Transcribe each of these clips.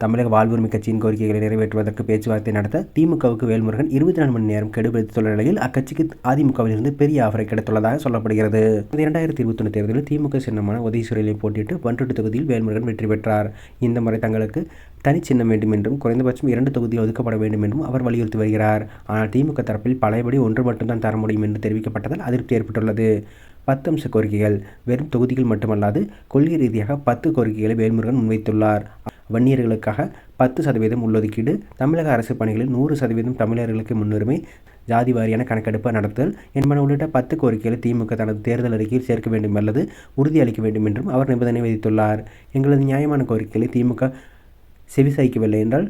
தமிழக வாழ்வுரிமை கட்சியின் கோரிக்கைகளை நிறைவேற்றுவதற்கு பேச்சுவார்த்தை நடத்த திமுகவுக்கு வேல்முருகன் 24 மணி நேரம் கெடு விதித்துள்ள நிலையில் அக்கட்சிக்கு அதிமுகவில் இருந்து பெரிய ஆஃபரை கிடைத்துள்ளதாக சொல்லப்படுகிறது. 2021 தேர்தலில் திமுக சின்னமான உதயசூரியனில் போட்டியிட்டு பண்ருட்டி தொகுதியில் வேல்முருகன் வெற்றி பெற்றார். இந்த முறை தங்களுக்கு தனி சின்னம் வேண்டும் என்றும் குறைந்தபட்சம் 2 தொகுதிகள் ஒதுக்கப்பட வேண்டும் என்றும் அவர் வலியுறுத்தி வருகிறார். ஆனால் திமுக தரப்பில் பழையபடி 1 மட்டும்தான் தர முடியும் என்று தெரிவிக்கப்பட்டதால் அதிருப்தி ஏற்பட்டுள்ளது. 10 அம்ச கோரிக்கைகள். வெறும் தொகுதிகள் மட்டுமல்லாது கொள்கை ரீதியாக 10 கோரிக்கைகளை வேல்முருகன் முன்வைத்துள்ளார். வன்னியர்களுக்காக 10% உள்ளொதுக்கீடு, தமிழக அரசு பணிகளில் 100% தமிழர்களுக்கு முன்னுரிமை, ஜாதி வாரியான கணக்கெடுப்பு நடத்துதல் என்பன உள்ளிட்ட 10 கோரிக்கைகளை திமுக தனது தேர்தல் அறிக்கையில் சேர்க்க வேண்டும் அல்லது உறுதியளிக்க வேண்டும் என்றும் அவர் நிபந்தனை விதித்துள்ளார். எங்களது நியாயமான கோரிக்கைகளை திமுக செவிசாய்க்கவில்லை என்றால்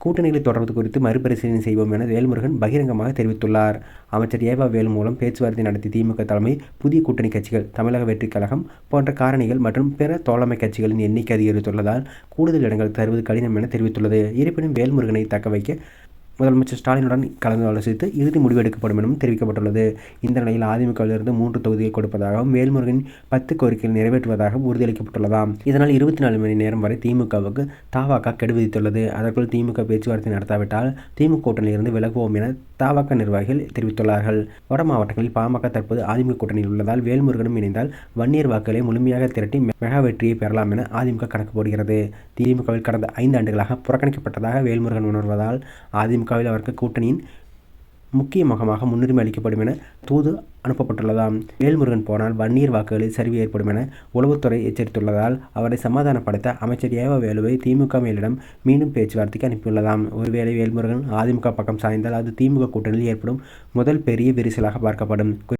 கூட்டணிகளை தொடர்வது குறித்து மறுபரிசீலனை செய்வோம் என வேல்முருகன் பகிரங்கமாக தெரிவித்துள்ளார். அமைச்சர் ஏவா வேலு மூலம் பேச்சுவார்த்தை நடத்திய திமுக தலைமை புதிய கூட்டணி கட்சிகள், தமிழக வெற்றிக் கழகம் போன்ற காரணிகள் மற்றும் பிற தோழமை கட்சிகளின் எண்ணிக்கை அதிகரித்துள்ளதால் கூடுதல் இடங்கள் தருவது கடினம் என தெரிவித்துள்ளது. இருப்பினும் வேல்முருகனை தக்க வைக்க முதலமைச்சர் ஸ்டாலினுடன் கலந்து ஆலோசித்து இறுதி முடிவெடுக்கப்படும் எனவும் தெரிவிக்கப்பட்டுள்ளது. இந்த நிலையில் அதிமுகவிலிருந்து 3 தொகுதியை கொடுப்பதாகவும் வேல்முருகன் 10 கோரிக்கைகள் நிறைவேற்றுவதாகவும் உறுதியளிக்கப்பட்டுள்ளதாம். இதனால் 24 மணி நேரம் வரை திமுகவுக்கு தவாக கெடு விதித்துள்ளது. அதற்குள் திமுக பேச்சுவார்த்தை நடத்தாவிட்டால் திமுக கூட்டணியிலிருந்து விலகுவோம் என தவாக நிர்வாகிகள் தெரிவித்துள்ளார்கள். வட மாவட்டங்களில் பாமக தற்போது அதிமுக கூட்டணியில் உள்ளதால் வேல்முருகனும் இணைந்தால் வன்னியர் வாக்குகளை முழுமையாக திரட்டி மெகா வெற்றியை பெறலாம் என அதிமுக கணக்கு போடுகிறது. திமுகவில் கடந்த 5 ஆண்டுகளாக புறக்கணிக்கப்பட்டதாக வேல்முருகன் உணர்வதால் அதிமுகவில் அவருக்கு கூட்டணியின் முக்கிய முகமாக முன்னுரிமை அளிக்கப்படும் என தூது அனுப்பப்பட்டுள்ளதாம். வேல்முருகன் போனால் வன்னியர் வாக்குகளில் சரிவு ஏற்படும் என உளவுத்துறை எச்சரித்துள்ளதால் அவரை சமாதானப்படுத்த அமைச்சர் ஏவா வேலுவை திமுக மேலிடம் மீண்டும் பேச்சுவார்த்தைக்கு அனுப்பியுள்ளதாம். ஒருவேளை வேல்முருகன் அதிமுக பக்கம் சாய்ந்தால் அது திமுக கூட்டணியில் ஏற்படும் முதல் பெரிய விரிசலாக பார்க்கப்படும்.